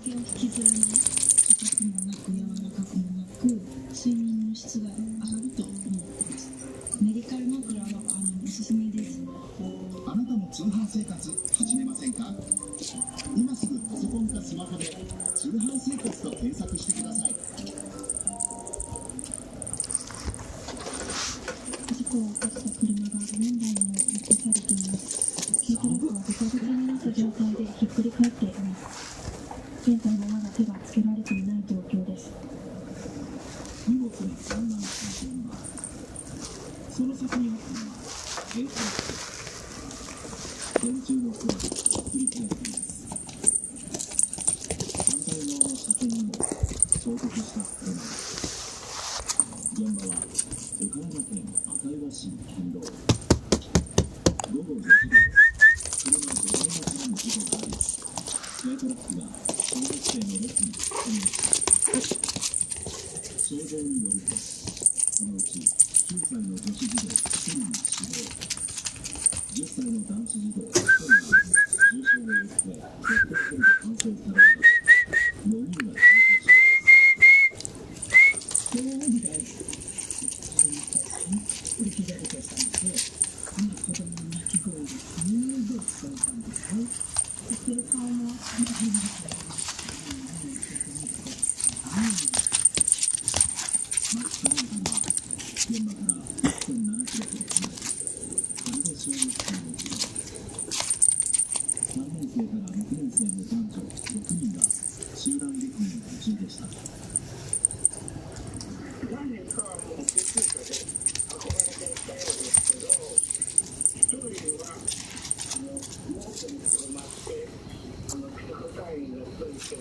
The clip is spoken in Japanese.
毛を引きずらない、硬くもなく柔らかくもなく、睡眠の質が上がると思ってます。メディカル枕はおすすめです。あなたも通販生活始めませんか？今すぐパソコンかスマホで通販生活と検索してください。事故を起こした車が4台も残されています。軽トラックはぐちゃぐちゃになった状態でひっくり返っています。現在もまだ手がつけられていない状況です。荷物が散乱した現場、その先にあったのは軽トラック。電柱の上にひっくり返っています。反対側の車線にも衝突した車です。現場は岡山県赤磐市県道。午後4時ごろ、車5台が絡む事故があり、軽トラックが小学生の列に突っ込みました。消防によると、このうち9歳の女子児童1人が死亡、10歳の男子児童1人が重傷を負って血糖性で搬送されるなど、4人が重傷しました。消防部が売り切れるとしたので、子供の泣き声がすごい聞こえたんですね。そして顔も変な声がマッチョンは現場から1.7キロほど離れ、仮で小学校の児童、3年生から6年生の男女6人が集団下校の途中でした。何人かはもう救急車で運ばれていったようですけど、1人はボートに車って救助隊員が1人